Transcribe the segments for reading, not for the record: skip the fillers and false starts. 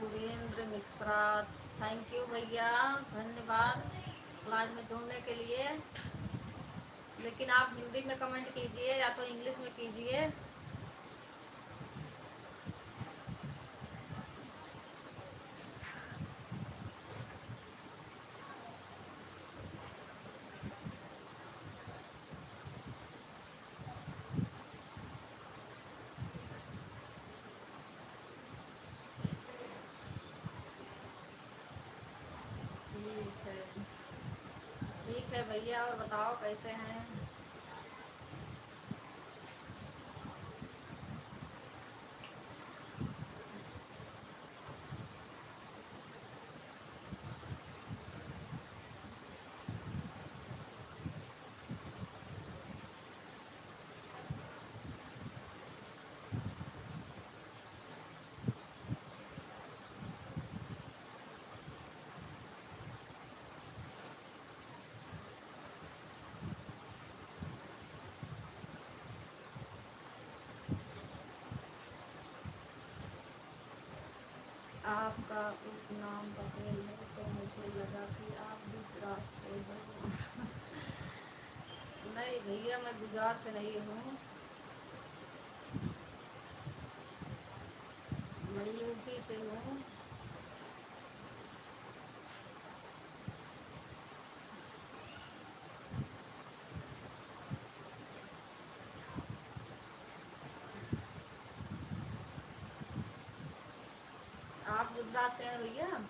Surendra Mishra, thank you भैया, धन्यवाद live में जुड़ने के लिए। लेकिन आप हिंदी में कमेंट कीजिए या तो इंग्लिश में कीजिए। ठीक है, ठीक है भैया, और बताओ कैसे हैं? आपका उपनाम पटेल है तो मुझे लगा कि आप गुजरात से हो। नहीं भैया, मैं गुजरात से नहीं हूँ, मैं यूपी से हूँ। आप गुजरात से हैं भैया?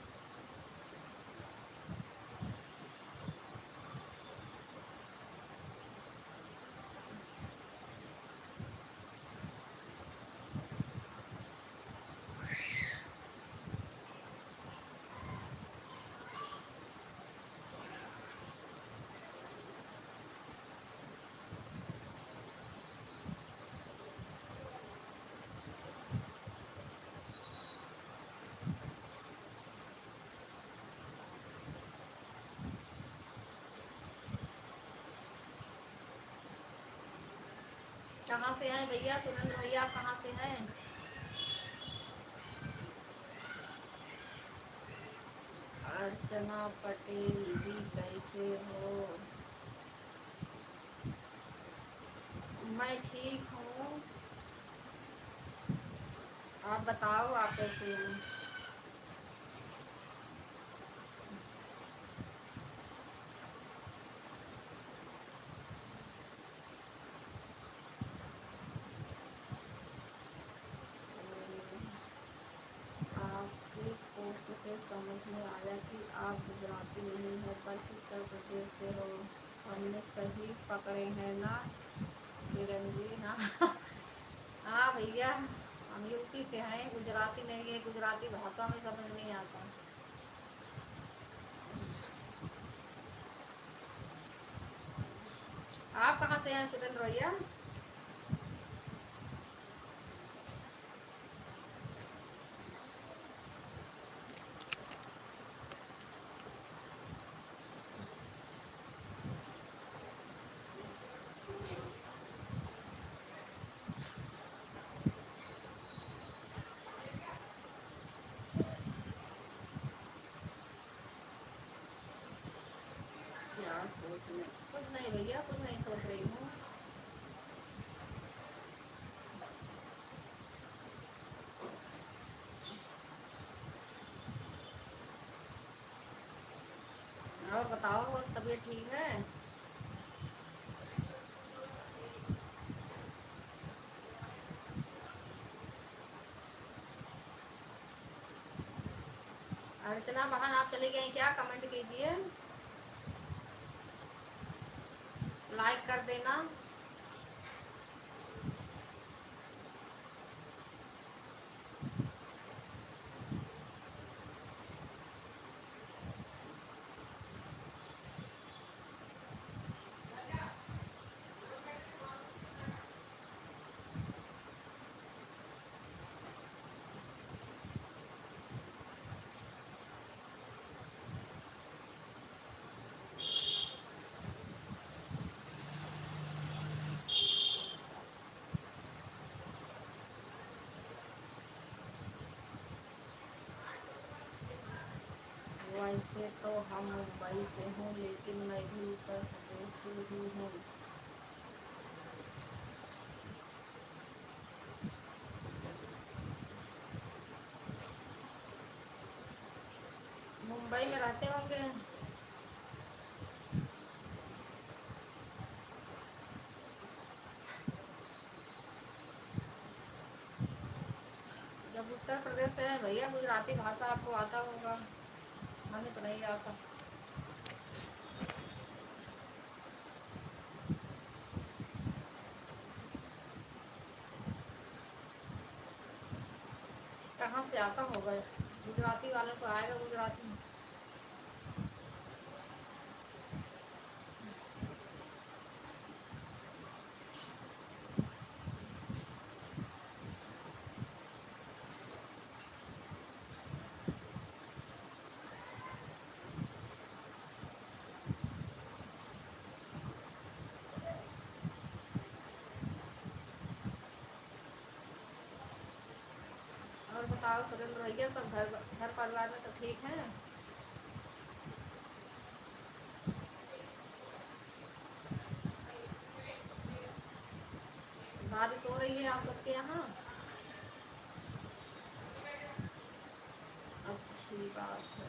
कहाँ से हैं भैया? सुरेंद्र भैया, आप कहाँ से हैं? अर्चना पटेल भी कैसे हो? मैं ठीक हूँ, आप बताओ आप कैसे हैं? आपकी पोस्ट से समझ में आया कि आप गुजराती नहीं हैं बल्कि उत्तर प्रदेश से हो। हमने सही पकड़े हैं ना किरण जी? हाँ। हाँ भैया, हम यूपी से हैं, गुजराती नहीं है, गुजराती भाषा में समझ नहीं आता। आप कहाँ से हैं सुरेंद्र भैया? क्या सोचने, कुछ नहीं भैया, कुछ नहीं सोच रही हूँ। और बताओ, तबीयत ठीक है? अर्चना बहन, आप चली गई क्या? कमेंट कीजिए, लाइक कर देना। वैसे तो हम मुंबई से हूँ, लेकिन मैं भी उत्तर प्रदेश से ही हूँ। मुंबई में रहते होंगे। जब उत्तर प्रदेश से है भैया, गुजराती भाषा आपको आता होगा, हमें तो नहीं आता। कहाँ से आता होगा, गुजराती वालों को आएगा गुजराती। और बताओ सुरेंद्र भैया, सब घर घर परिवार में सब ठीक है? बारिश हो रही है आप सबके यहाँ? अच्छी बात है।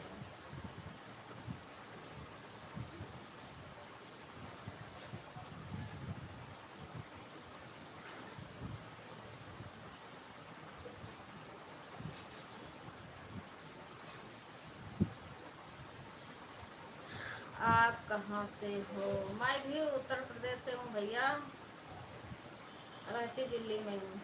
आप कहाँ से हो? मैं भी उत्तर प्रदेश से हूँ भैया, रहती दिल्ली में हूँ।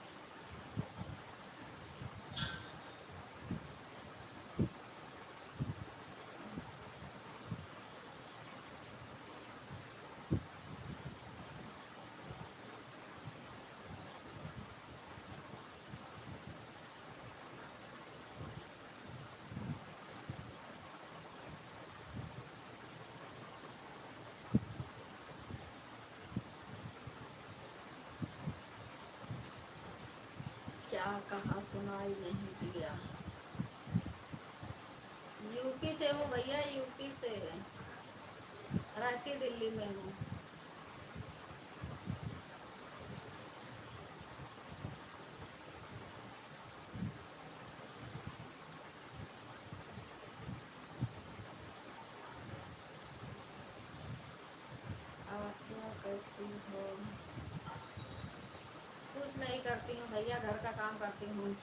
क्या कहा, सुनाई नहीं दिया। यूपी से हूँ भैया, यूपी से, रहती दिल्ली में हूँ। आप क्या करती हो? कुछ नहीं करती हूँ भैया, घर का काम करती हूँ।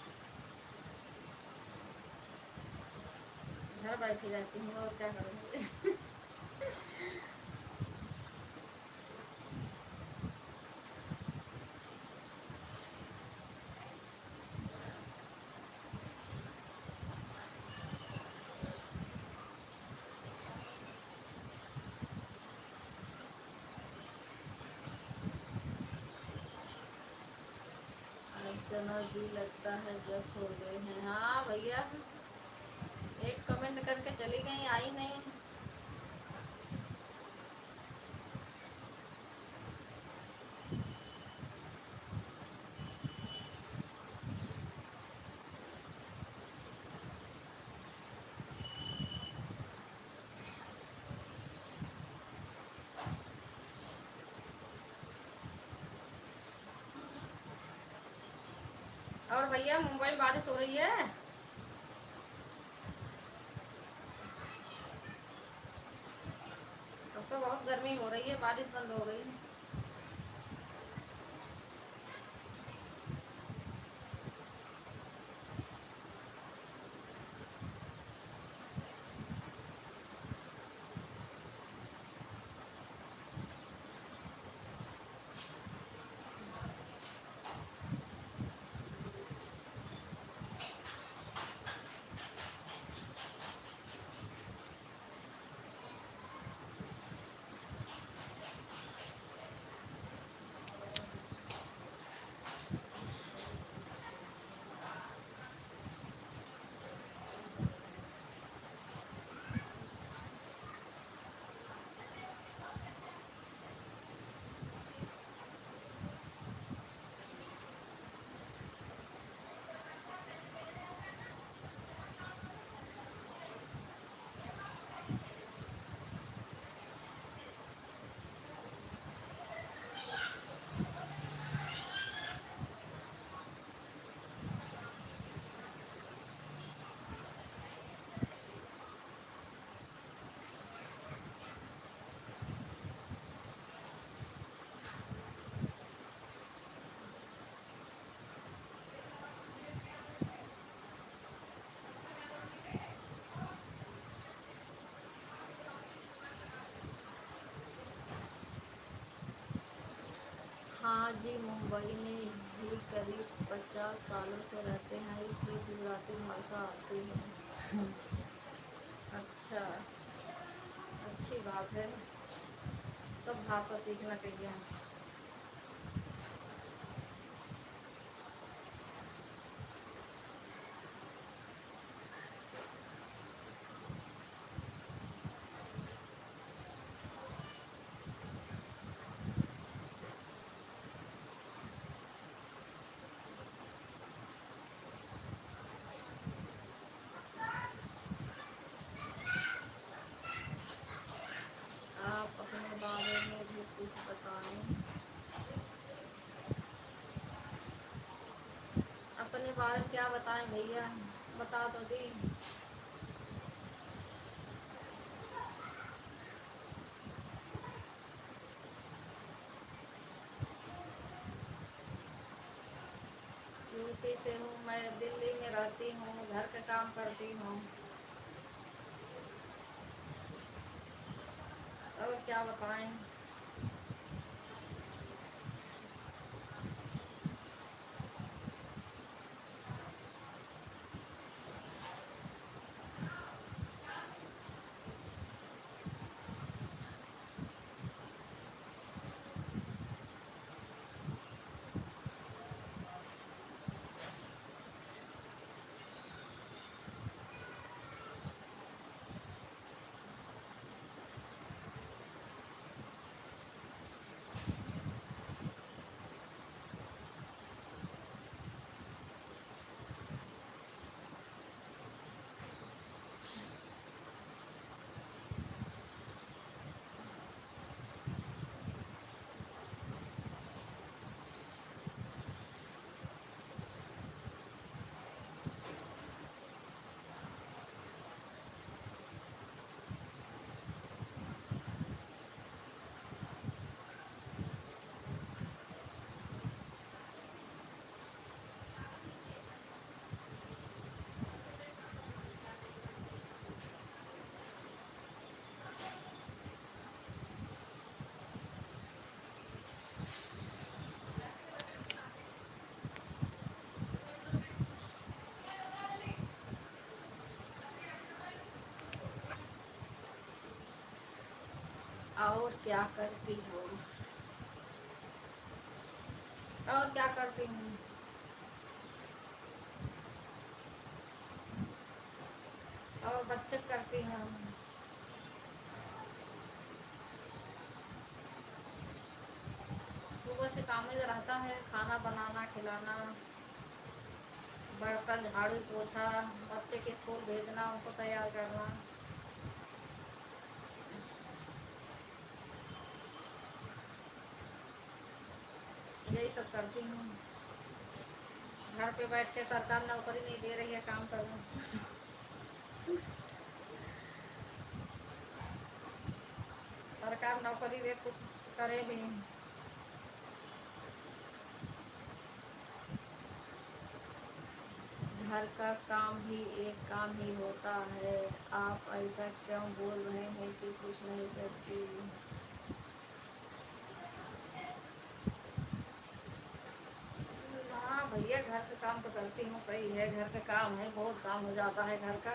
घर बैठी रहती हूँ, और क्या करूँगी। अर्चना जी लगता है व्यस्त हो गए हैं। हाँ भैया, एक कमेंट करके चली गई, आई नहीं। और भैया, मुंबई में बारिश हो रही है? अब तो बहुत गर्मी हो रही है, बारिश बंद हो गई। हाँ जी, मुंबई में ही करीब 50 सालों से रहते हैं, इसलिए गुजराती भाषा आती है। अच्छा, अच्छी बात है। सब भाषा सीखना चाहिए। आप अपने बारे में भी कुछ बताएं। अपने बारे में क्या बताएं भैया, बता तो दी। यूपी से हूँ मैं, दिल्ली में रहती हूँ, घर का काम करती हूँ। और क्या बताएं। और क्या करती हो? और क्या करती हूँ? और बचत करती हूँ। सुबह से काम ही रहता है, खाना बनाना, खिलाना, बर्तन झाड़ू पोछा, बच्चे के स्कूल भेजना, उनको तैयार करना। यही सब करती हूँ। घर पे बैठ के सरकार नौकरी नहीं दे रही है, काम करूँ। सरकार नौकरी दे, कुछ करे भी। घर का काम भी एक काम ही होता है। आप ऐसा क्यों बोल रहे हैं कि कुछ नहीं करती? हाँ भैया, घर का काम तो करती हूँ, सही है, घर का काम है, बहुत काम हो जाता है घर का।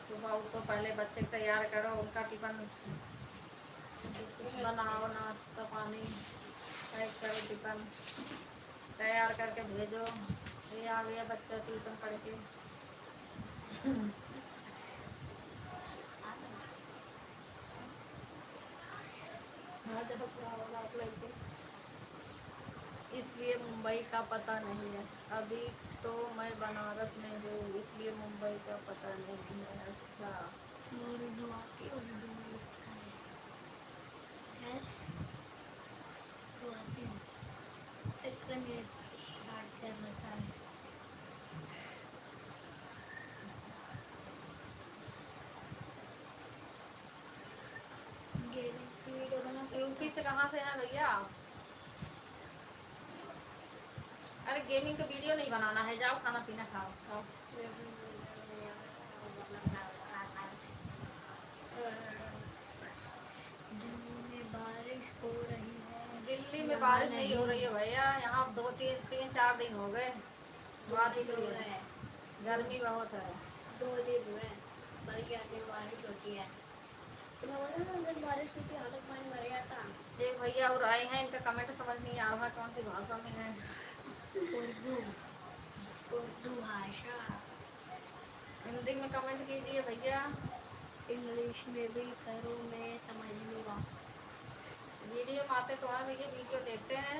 सुबह उठो, पहले बच्चे को तैयार करो, उनका टिफिन बनाओ, नाश्ता पानी पैक करो, टिफिन तैयार करके भेजो। ये आ गया बच्चा ट्यूशन पढ़ के। हाँ, जब पूरा होगा आप लेके। इसलिए मुंबई का पता नहीं है। अभी तो मैं बनारस में हूँ, इसलिए मुंबई का पता नहीं है। अच्छा, उर्दू आती, उर्दू में लिखा है, तो आती है। इतने मिनट स्टार्ट कर रखा है। गेमिंग की वीडियो बना। यूपी से कहाँ से हैं भैया? अरे गेमिंग का वीडियो नहीं बनाना है, जाओ खाना पीना खाओ। दिल्ली में बारिश हो रही है। दिल्ली में यहाँ बारिश नहीं हो रही है भैया, यहाँ 2 3 4 दिन हो गए बारिश हुई है। गर्मी बहुत है। 2 दिन हुए, बल्कि हर दिन बारिश होती है। तो मैं बोला ना, अगर बारिश होती है हालत पानी मर जाता। एक भैया और आए हैं, इनका कमेंट समझ नहीं आ रहा कौन सी भाषा में है। उर्दू, उर्दू भाषा। हिंदी में कमेंट कीजिए भैया। इंग्लिश में भी करो, मैं समझ लूँगा। वीडियो में आते तो है भैया, वीडियो देखते हैं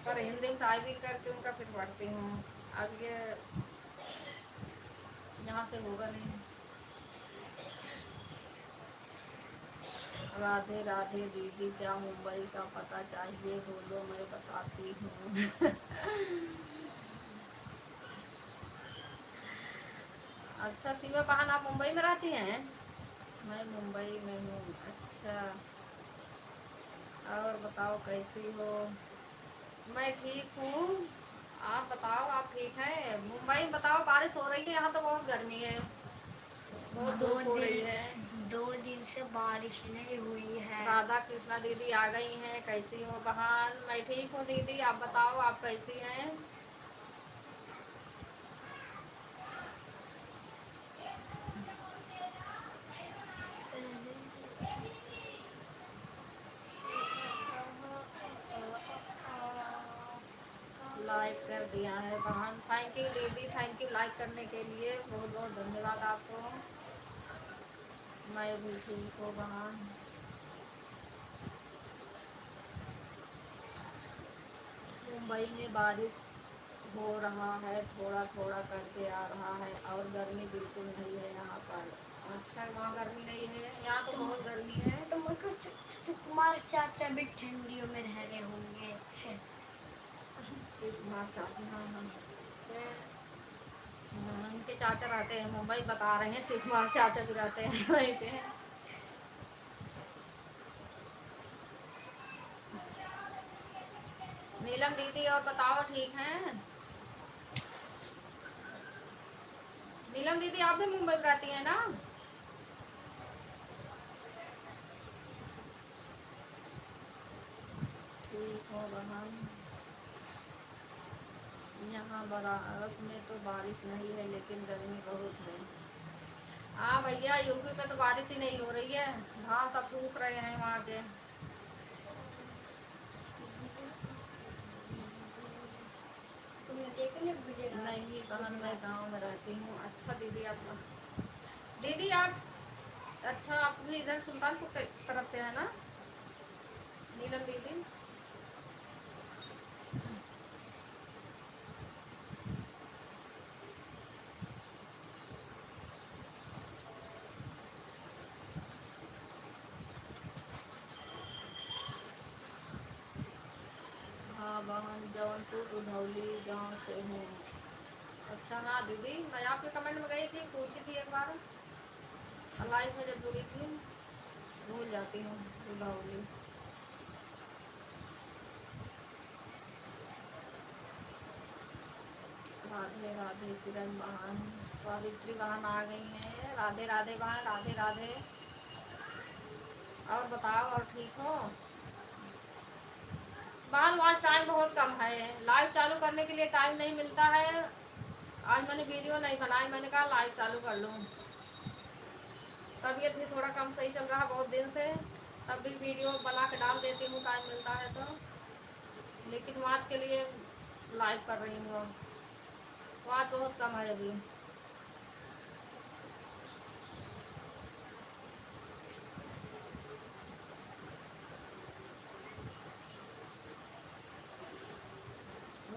पर हिंदी में टाइपिंग करके उनका फिर पढ़ती हूँ। अब ये यहाँ से होगा नहीं। राधे राधे दीदी, क्या मुंबई का पता चाहिए बोलो, मैं बताती हूँ। अच्छा सीमा बहन, आप मुंबई में रहती हैं? मैं मुंबई में हूँ। अच्छा, और बताओ कैसी हो? मैं ठीक हूँ। आप बताओ, आप ठीक हैं? मुंबई में बताओ, बारिश हो रही है? यहाँ तो बहुत गर्मी है, बहुत दो धूप हो रही है। दिन 2 दिन से बारिश नहीं हुई है। राधा कृष्णा दीदी आ गई हैं। कैसी हो बहन? मैं ठीक हूँ दीदी, आप बताओ आप कैसी हैं? लाइक कर दिया है बहन, थैंक यू दीदी, थैंक यू लाइक करने के लिए, बहुत बहुत धन्यवाद आपको। मैं भी ठीक हूँ बहन। मुंबई में बारिश हो रहा है, थोड़ा थोड़ा करके आ रहा है, और गर्मी बिल्कुल नहीं है यहाँ पर। अच्छा, वहाँ गर्मी नहीं है? यहाँ तो बहुत गर्मी है। तो मुझको सुकुमार चाचा भी ठंडियों में रह रहे होंगे। शिव कुमार चाचा, हाँ हाँ उनके चाचा रहते हैं मुंबई, बता रहे हैं शिव कुमार चाचा भी रहते हैं वहीं पे। नीलम दीदी, और बताओ ठीक हैं? नीलम दीदी, आप भी मुंबई में रहती हैं ना? ठीक हो बहन। यहाँ बनारस में तो बारिश नहीं है, लेकिन गर्मी बहुत है। हाँ भैया, यूपी पे तो बारिश ही नहीं हो रही है, हाँ सब सूख रहे हैं वहाँ के। तुमने देखा नहीं गुजरात? नहीं बहन, मैं गांव में रहती हूँ। अच्छा दीदी, आप दीदी आप, अच्छा आप भी इधर सुल्तानपुर की तरफ से है ना नीलम दीदी? हाँ बहन, जौनपुर उधौली गांव से हूँ। अच्छा हाँ दीदी, मैं आपके कमेंट में गई थी, पूछी थी एक बार, लाइफ में जब जुड़ी थी, भूल जाती हूँ। उधौली। राधे राधे किरण बहन, सावित्री बहन आ गई हैं। राधे राधे बहन, राधे राधे। और बताओ, और ठीक हो बहन? आज टाइम बहुत कम है, लाइव चालू करने के लिए टाइम नहीं मिलता है। आज मैंने वीडियो नहीं बनाई, मैंने कहा लाइव चालू कर लूँ। तबीयत भी थोड़ा कम सही चल रहा बहुत दिन से, तब भी वीडियो बना के डाल देती हूँ टाइम मिलता है तो, लेकिन आज के लिए लाइव कर रही हूँ। आज बहुत कम है अभी।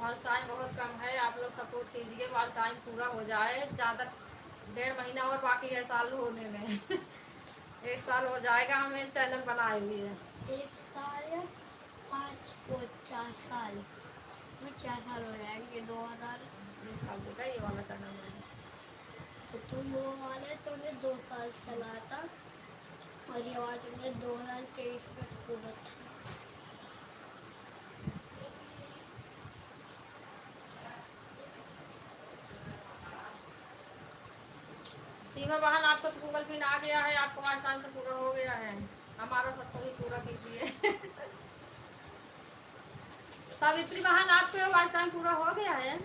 आज टाइम बहुत कम है, आप लोग सपोर्ट कीजिए, आज टाइम पूरा हो जाए। ज़्यादा 1.5 महीना और बाकी है साल होने में। 1 साल हो जाएगा हमें चैनल बनाए हुए। 1 साल या 4 साल में 4 साल हो जाएंगे। 2000 फालतू का ये वाला चैनल है। तो तुम वो वाला तुमने 2 साल चला था, और ये वाला तुमने 2023 में पूरा था। सीमा बहन आपको तो गूगल पिन आ गया है, आपका वॉच टाइम तो पूरा हो गया है, हमारा सबको भी पूरा कीजिए। सावित्री बहन आपके वॉच टाइम पूरा हो गया है।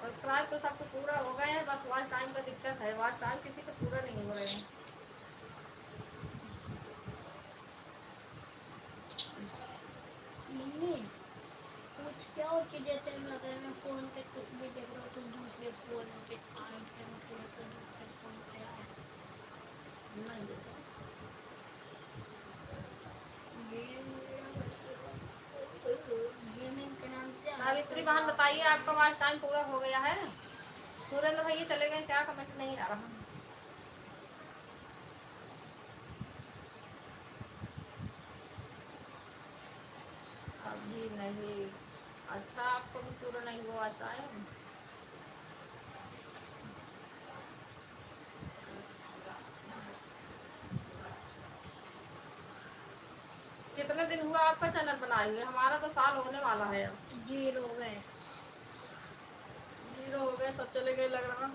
सब्सक्राइब तो सबको पूरा हो गए हैं, बस वॉच टाइम का दिक्कत है, वॉच टाइम किसी को पूरा नहीं हो रहे हैं। मम्मी कुछ क्या हो कि जैसे मैं अगर मैं फोन पे कुछ भी देख रहा हूँ तो दूसरे फोन पे ऐड है, मतलब तो दूसरे फोन पे ऐड नहीं देखो। गेमिंग के नाम से सावित्री बहन बताइए आपका वॉच टाइम पूरा हो गया है। सुरेंद्र भैया चले गए क्या, कमेंट नहीं आ रहा। अभी नहीं। अच्छा आपको भी पूरा नहीं हुआ टाइम। कितने दिन हुआ आपका चैनल बनाए हुए? हमारा तो साल होने वाला है अब। 0 हो गए। 0 हो गए, सब चले गए लग रहा।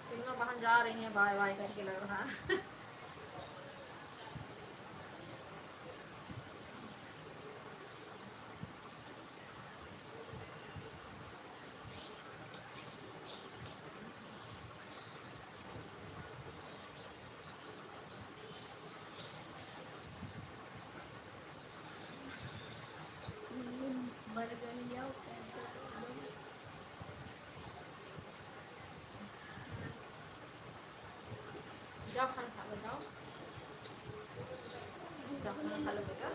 सीमा बहन जा रही हैं बाय बाय करके लग रहा है। बर्गर लिया जाओ खाना खा लो, जाओ जाओ खाना खा लो बेटा।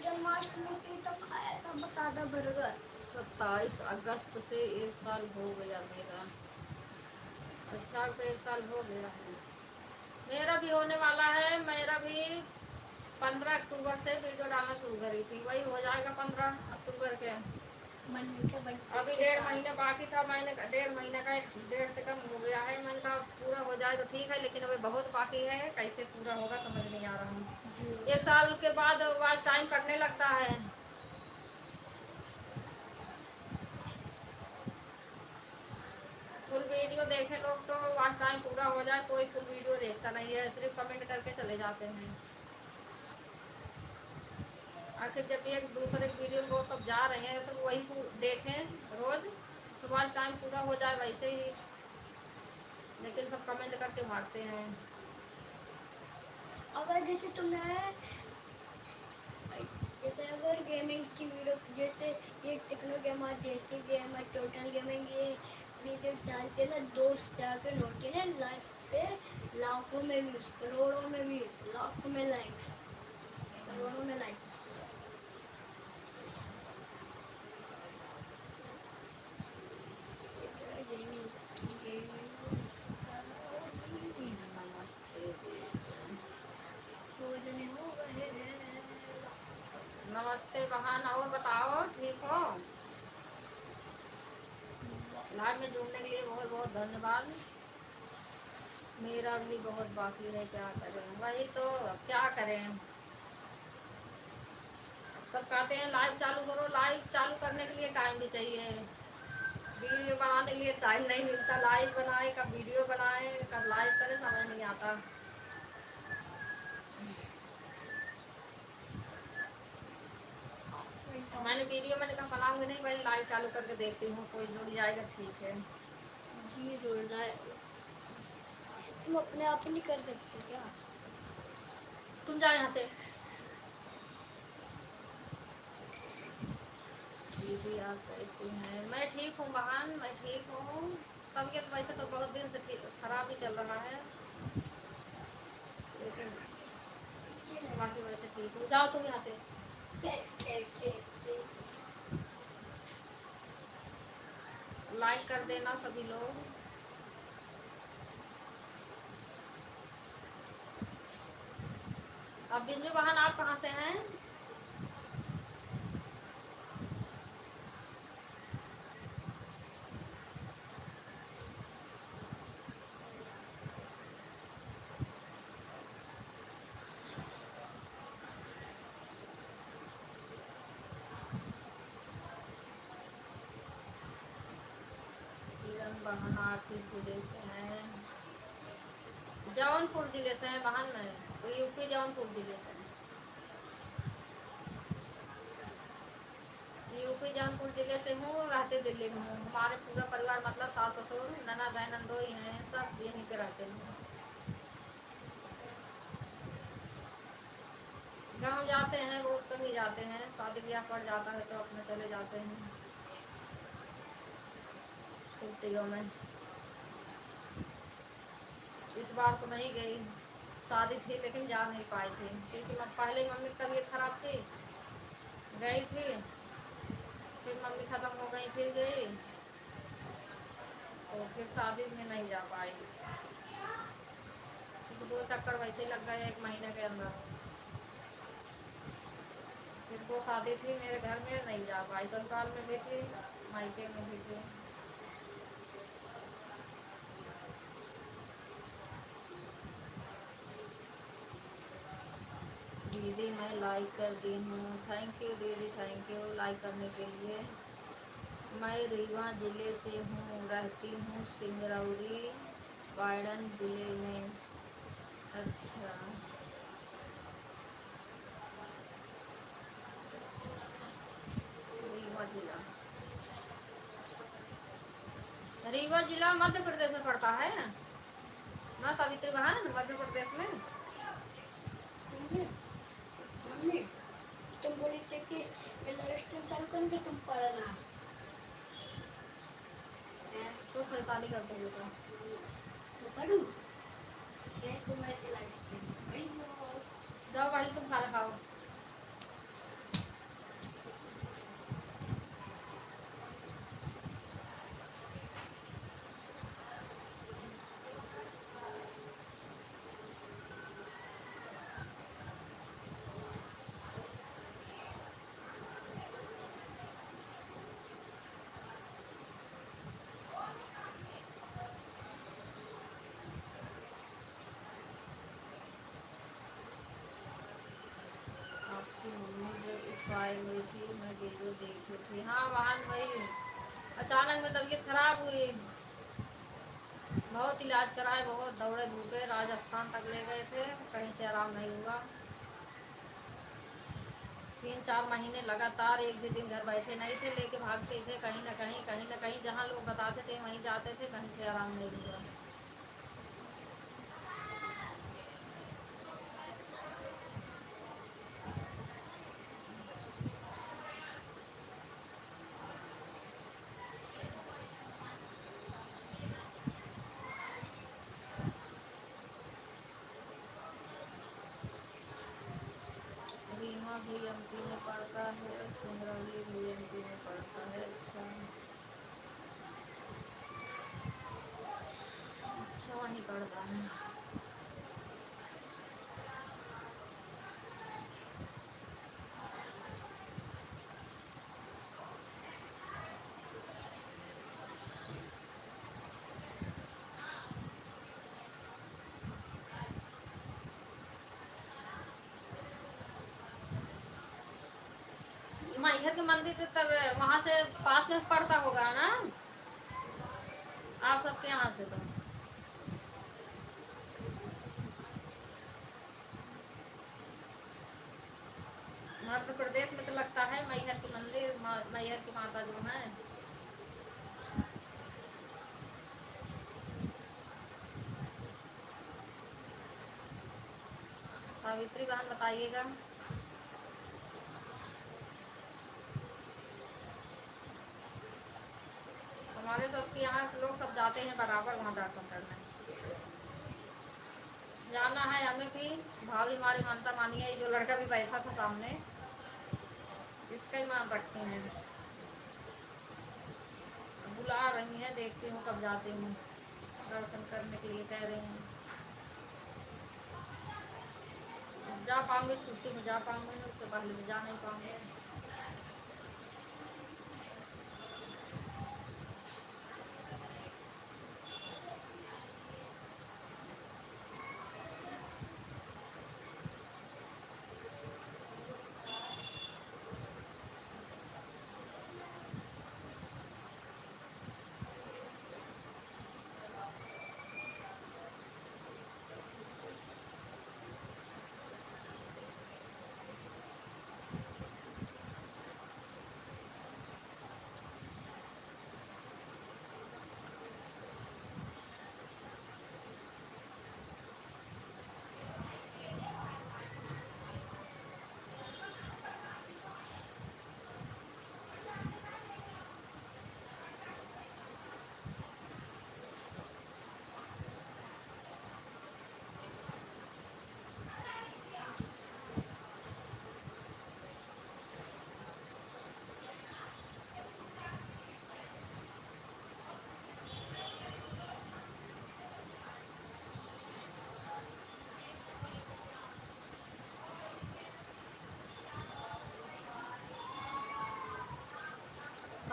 जन्माष्टमी पे तो खाया था बस आधा बर्गर। 27 अगस्त से 1 साल हो गया मेरा। अच्छा तो 1 साल हो गया है। मेरा भी होने वाला है, मेरा भी 15 अक्टूबर से वीडियो डालना शुरू करी थी, वही हो जाएगा 15 अक्टूबर के। अभी 1.5 महीने बाकी था, मैंने 1.5 महीने का 1.5 से कम हो गया है। मैंने कहा पूरा हो जाए तो ठीक है, लेकिन अभी बहुत बाकी है, कैसे पूरा होगा समझ नहीं आ रहा। 1 साल के बाद वॉच टाइम कटने लगता है। फुल वीडियो देखे लोग तो वॉच टाइम पूरा हो जाए, कोई फुल वीडियो देखता नहीं है, सिर्फ कमेंट करके चले जाते हैं। आखिर जब एक दूसरे वीडियो को सब जा रहे हैं तो वही देखें रोज, तो वॉच टाइम पूरा हो जाए वैसे ही, लेकिन सब कमेंट करके भागते हैं। अगर जैसे तुमने जैसे अगर गेमिंग की वीडियो जैसे ये टेक्नो गेमर देसी गेमर टोटल गेमिंग ये वीडियो डालते ना दोस्त जाकर होते हैं लाइफ पे लाखों में व्यूज, करोड़ों में व्यूज, लाखों में लाइक्स, करोड़ों में लाइक्स। नमस्ते बहन, और बताओ ठीक हो? लाइव में जुड़ने के लिए बहुत बहुत धन्यवाद। मेरा भी बहुत बाकी है, क्या करें, वही तो अब क्या करें। सब कहते हैं लाइव चालू करो, लाइव चालू करने के लिए टाइम भी चाहिए, वीडियो बनाने के लिए टाइम नहीं मिलता। लाइव बनाए कब वीडियो बनाए कब लाइव करें समझ नहीं आता। मैंने वीडियो मैंने कहा बनाऊंगी नहीं, पहले लाइव चालू करके देखती हूँ, कोई जुड़ जाएगा ठीक है। जी रोल है। तुम अपने आप नहीं कर सकते क्या? तुम जाओ यहाँ से। दीदी आप कैसी हैं? मैं ठीक हूँ बहन, मैं ठीक हूँ। तबीयत वैसे तो बहुत दिन से ठीक खराब ही चल रहा है, लेकिन बाकी वैसे ठीक हूँ। जाओ तुम यहाँ से। लाइक कर देना सभी लोग। अब बिंदु बहन आप कहाँ से हैं? बहन आर्थिक जिले से हैं, जौनपुर जिले से हैं बहन में, वो यूपी जौनपुर जिले से हैं। यूपी जौनपुर जिले से हूँ, रहते दिल्ली में हूँ। हमारे पूरा परिवार मतलब सास ससुर ननद है नंदोई हैं, सब यहीं पे रहते हैं। गांव जाते हैं, वोट पे भी जाते हैं, शादी ब्याह पड़ जाता है तो अपने चले जाते हैं छुट्टियों में। इस बार तो नहीं गई, शादी थी लेकिन जा नहीं पाई थी क्योंकि पहले मम्मी की तबीयत खराब थी, गई थी, फिर मम्मी ख़त्म हो गई, फिर गई, तो फिर शादी में नहीं जा पाई क्योंकि 2 चक्कर वैसे ही लग गए 1 महीने के अंदर। फिर वो शादी थी मेरे घर में, नहीं जा पाई। ससुराल में भी थी, मायके में भी थी। दीदी मैं लाइक कर दी हूँ, थैंक यू दीदी, थैंक यू लाइक करने के लिए। मैं रीवा ज़िले से हूँ, रहती हूँ सिंगरौली बायडन ज़िले में। अच्छा, रीवा जिला, रीवा जिला मध्य प्रदेश में पड़ता है ना सावित्री बहन, मध्य प्रदेश में। मम्मी मम्मी तुम बोली थे कि स्ट्रीम चालू करके तुम पढ़ना तो खैताली करते हुए तो पढ़ूं क्या तुम्हारे लाइफ स्ट्रीम जाओ भाई तुम खाना खाओ। आपकी मम्मी जो एक्सपायर हुई थी, मैं वीडियो देखी थी। हाँ बहन वही अचानक में तबीयत खराब हुई, बहुत इलाज कराए, बहुत दौड़े धूपे, राजस्थान तक ले गए थे, कहीं से आराम नहीं हुआ। 3-4 महीने लगातार एक भी दिन घर बैठे नहीं थे, लेके भागते थे कहीं ना कहीं, कहीं ना कहीं, जहाँ लोग बताते थे वहीं जाते थे, कहीं से आराम नहीं हुआ। रीमा भी एमपी में पढ़ता है, सिंगरौली भी एमपी में पढ़ता है। अच्छा अच्छा, वहीं पढ़ता है। मैहर के मंदिर पे तब वहाँ से पास में पड़ता होगा ना आप सबके यहाँ से? तो मध्य प्रदेश में तो लगता है मैहर के मंदिर, मैहर की माता जो है। सावित्री बहन बताइएगा। हमारे सबके यहाँ लोग सब जाते हैं बराबर वहाँ दर्शन करने। जाना है हमें भी, भाभी हमारी मानता मानिए, जो लड़का भी बैठा था सामने, इसका ही मान रखी हैं, बुला रही हैं, देखती हूँ कब जाती हूँ, दर्शन करने के लिए कह रही हैं। जा पाऊँगी छुट्टी में, जा पाऊँगी, उसके पहले में जा नहीं पाऊँगी।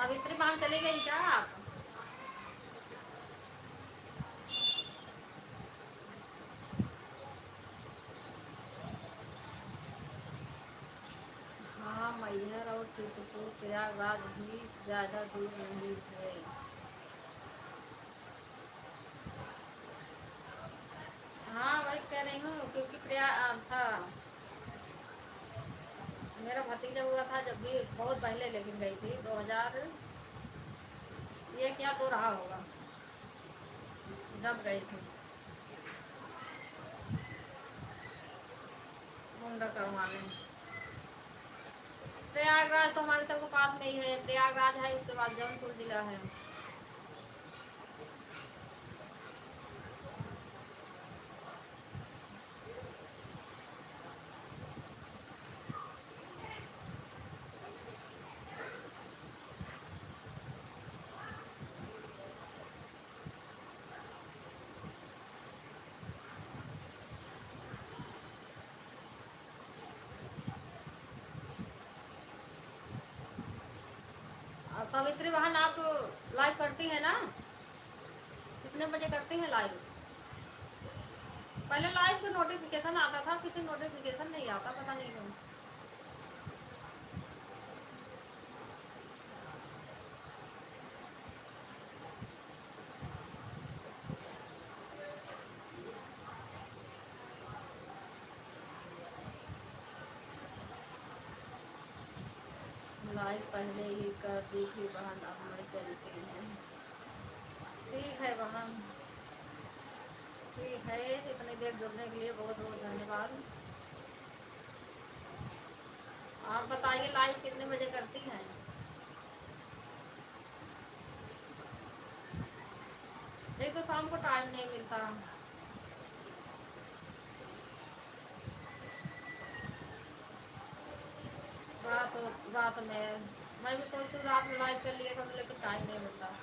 सावित्री बहन चली गई क्या आप? हाँ, मैहर और चित्रकूट प्रयागराज भी ज़्यादा दूर नहीं है। हाँ वही कह रही हूँ, क्योंकि प्रयाग था, मेरा भतीजा हुआ था जब भी, बहुत पहले लेकिन गई थी 2000 ये क्या तो रहा होगा जब गई थी मुंडा करवाने। प्रयागराज तो हमारे सबके पास में ही है, प्रयागराज है, उसके बाद जौनपुर जिला है। सावित्री बहन आप लाइव करती है ना? कितने बजे करती हैं लाइव? पहले लाइव का नोटिफिकेशन आता था, किसी नोटिफिकेशन नहीं आता, पता नहीं क्यों। लाइव पहले ही कर दी थी बहन, अब मैं चलती हूँ। ठीक है बहन, ठीक है, इतनी देर जुड़ने के लिए बहुत बहुत धन्यवाद। आप बताइए लाइव कितने बजे करती हैं? एक तो शाम को टाइम नहीं मिलता। रात में मैं भी सोचती हूँ रात में लाइव कर लिया करूँ, लेकिन टाइम नहीं मिलता।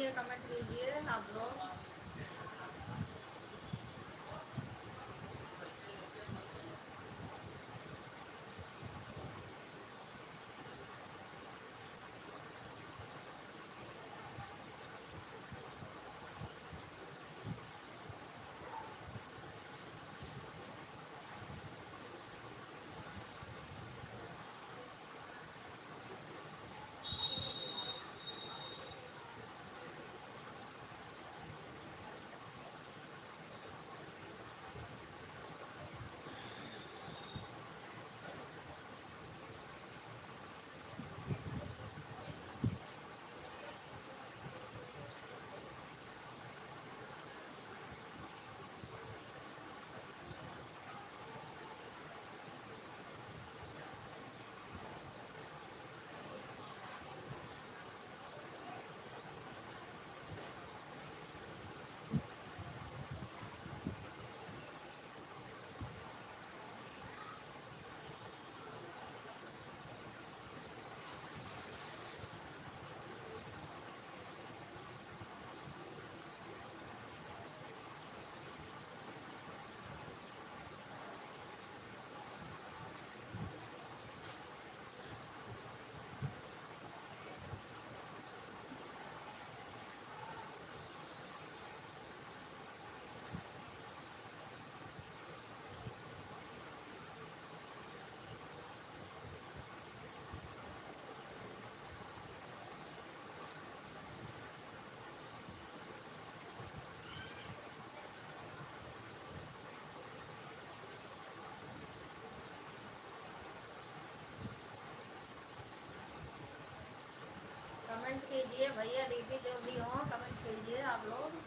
कीजिए, कमेंट कीजिए आप लोग। कमेंट कीजिए भैया दीदी जो भी हो, कमेंट कीजिए आप लोग।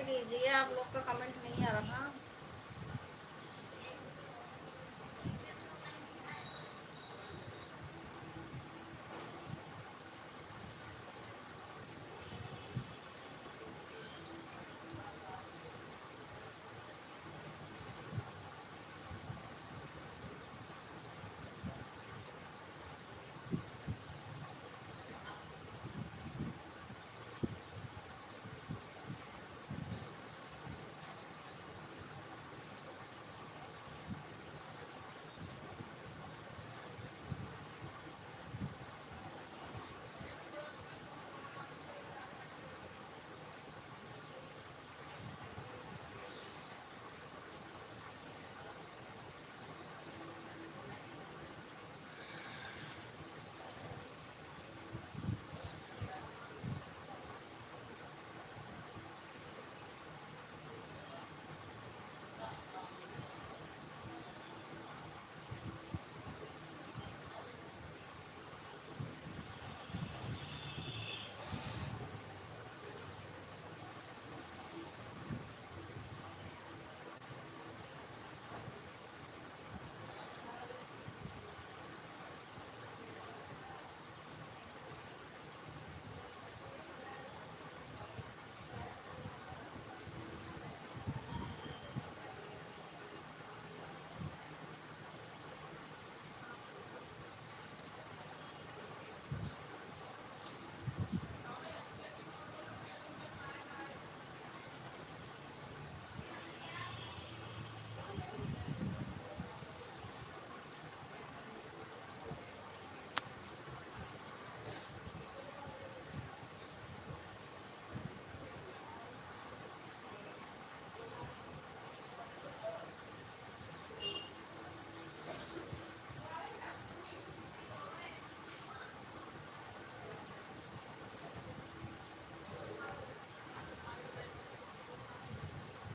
कीजिए, आप लोग का कमेंट नहीं आ रहा।